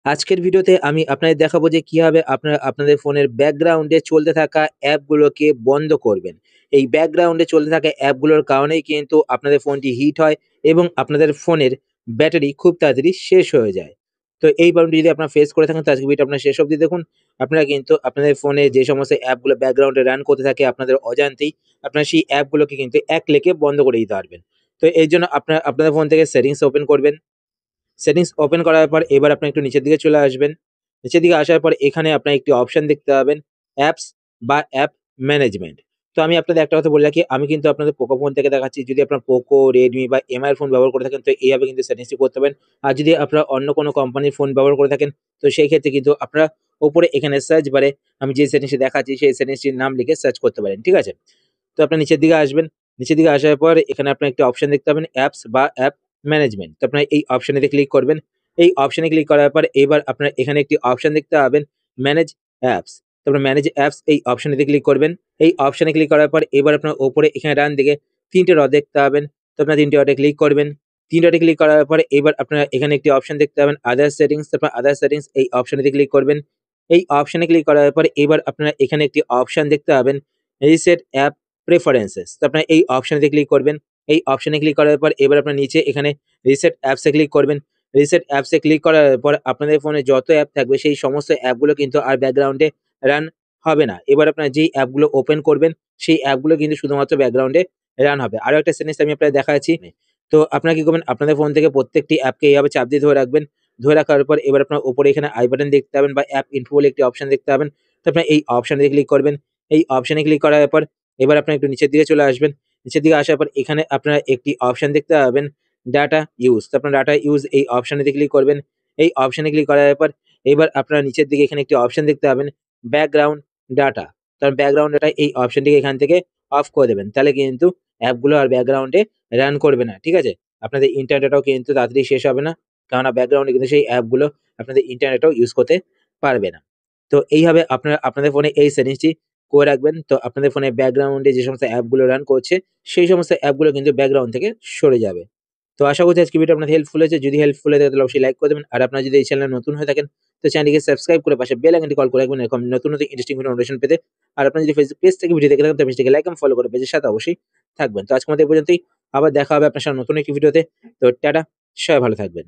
আজকের ভিডিওতে আমি আপনাদের দেখাবো যে কিভাবে আপনারা আপনাদের ফোনের ব্যাকগ্রাউন্ডে চলতে থাকা অ্যাপগুলোকে বন্ধ করবেন। এই ব্যাকগ্রাউন্ডে চলতে থাকা অ্যাপগুলোর কারণেই কিন্তু আপনাদের ফোনটি হিট হয় এবং আপনাদের ফোনের ব্যাটারি খুব তাড়াতাড়ি শেষ হয়ে যায়। তো এই প্রবলেমটি যদি আপনারা ফেস করে থাকেন তো আজকের ভিডিওটা আপনারা শেষ অবধি দেখুন। আপনারা কিন্তু আপনাদের ফোনে যে সমস্ত অ্যাপগুলো ব্যাকগ্রাউন্ডে রান করতে থাকে আপনাদের অজান্তেই আপনারা সেই অ্যাপগুলোকে কিন্তু এক ক্লিকে বন্ধ করে দিতে পারবেন। তো এর জন্য আপনারা আপনাদের ফোন থেকে সেটিংস ওপেন করবেন। সেটিংস ওপেন করার পর এবার আপনি একটু নিচের দিকে চলে আসবেন। নিচের দিকে আসার পর এখানে আপনার একটি অপশন দেখতে পাবেন অ্যাপস বা অ্যাপ ম্যানেজমেন্ট। তো আমি আপনাদের একটা কথা বলে রাখি, আমি কিন্তু আপনাদের পোকো ফোন থেকে দেখাচ্ছি। যদি আপনার পোকো, রেডমি বা এমআই এর ফোন ব্যবহার করে থাকেন তো এইভাবে কিন্তু সেটিংসটি করতে পারেন। আর যদি আপনারা অন্য কোনো কোম্পানির ফোন ব্যবহার করে থাকেন তো সেই ক্ষেত্রে কিন্তু আপনারা উপরে এখানে সার্চ বারে আমি যে সেটিংসটি দেখাচ্ছি সেই সেটিংসটির নাম লিখে সার্চ করতে পারেন। ঠিক আছে? তো আপনার নিচের দিকে আসবেন। নিচের দিকে আসার পর এখানে আপনার একটি অপশন দেখতে পাবেন অ্যাপস বা অ্যাপ ম্যানেজমেন্ট। তো আপনার এই অপশনেতে ক্লিক করবেন। এই অপশনে ক্লিক করার পর এবার আপনার এখানে একটি অপশন দেখতে পাবেন ম্যানেজ অ্যাপস। তো আপনার ম্যানেজ অ্যাপস এই অপশনেতে ক্লিক করবেন। এই অপশনে ক্লিক করার পর এবার আপনার উপরে এখানে ডান দিকে ৩ টে ডট দেখতে পাবেন। তো আপনার ৩ টে ডটে ক্লিক করবেন। ৩ ডটে ক্লিক করার পরে এবার আপনারা এখানে একটি অপশন দেখতে পাবেন আদার্স সেটিংস। তারপর আদার্স সেটিংস এই অপশনেতে ক্লিক করবেন। এই অপশনে ক্লিক করার পরে এবার আপনারা এখানে একটি অপশন দেখতে পাবেন রিসেট অ্যাপ প্রেফারেন্সেস। তো আপনারা এই অপশনেতে ক্লিক করবেন। এই অপশনে ক্লিক করার পর এবার আপনার নিচে এখানে রিসেট অ্যাপস এ ক্লিক করবেন। রিসেট অ্যাপস এ ক্লিক করার পর আপনাদের ফোনে যত অ্যাপ থাকবে সেই সমস্ত অ্যাপগুলো কিন্তু আর ব্যাকগ্রাউন্ডে রান হবে না। এবার আপনারা যেই অ্যাপগুলো ওপেন করবেন সেই অ্যাপগুলো কিন্তু শুধুমাত্র ব্যাকগ্রাউন্ডে রান হবে। আরো একটা সেটিংস আমি আপনাদের দেখাচ্ছি। তো আপনারা কি করবেন আপনাদের ফোন থেকে প্রত্যেকটি অ্যাপকে এইভাবে চাপ দিয়ে ধরে রাখবেন। ধরে রাখার পর এবার আপনার উপরে এখানে আই বাটন দেখতে পাবেন বা অ্যাপ ইনফো বলে একটি অপশন দেখতে পাবেন। তো আপনারা এই অপশনে ক্লিক করবেন। এই অপশনে ক্লিক করার পর এবার আপনারা একটু নিচের দিকে চলে আসবেন। নিচের দিকে আসার পর এখানে আপনারা একটি অপশন দেখতে পাবেন ডাটা ইউজ। তো আপনারা ডাটা ইউজ এই অপশনেতে ক্লিক করবেন। এই অপশনে ক্লিক করার পর এবার আপনারা নিচের দিকে এখানে একটি অপশন দেখতে পাবেন ব্যাকগ্রাউন্ড ডাটা। তো ব্যাকগ্রাউন্ড ডাটা এই অপশনটিকে এখান থেকে অফ করে দেবেন। তাহলে কিন্তু অ্যাপগুলো আর ব্যাকগ্রাউন্ডে রান করবে না। ঠিক আছে? আপনাদের ইন্টারনেটও কিন্তু তাড়াতাড়ি শেষ হবে না। কেননা ব্যাকগ্রাউন্ডে কিন্তু সেই অ্যাপগুলো আপনাদের ইন্টারনেটও ইউজ করতে পারবে না। তো এইভাবে আপনারা আপনাদের ফোনে এই সেটিংসটি করে রাখবেন। তো আপনাদের ফোনে ব্যাকগ্রাউন্ডে যে সমস্ত অ্যাপগুলো রান করছে, সেই সমস্ত অ্যাপগুলো কিন্তু ব্যাকগ্রাউন্ড থেকে সরে যাবে। তো আশা করছি আজকের ভিডিওটা আপনাদের হেল্পফুল হয়েছে। যদি হেল্পফুল হয়ে থাকে তাহলে অবশ্যই লাইক করে দেবেন। আর আপনারা যদি এই চ্যানেলে নতুন হয়ে থাকেন তো চ্যানেলটিকে সাবস্ক্রাইব করে পাশে বেল আইকনটি কল করে রাখবেন এরকম নতুন, নতুন ইন্টারেস্টিং ভিডিও নোটিফিকেশন পেতে। আর আপনারা যদি ফেসবুক পেজ থেকে ভিডিও দেখে থাকেন তো পেজটিকে লাইক এবং ফলো করে পেজের সাথে অবশ্যই থাকবেন। তো আজকের মতো এই পর্যন্তই। আবার দেখা হবে আপনার সাথে নতুন একটি ভিডিওতে। তো টাটা, সবাই ভালো থাকবেন।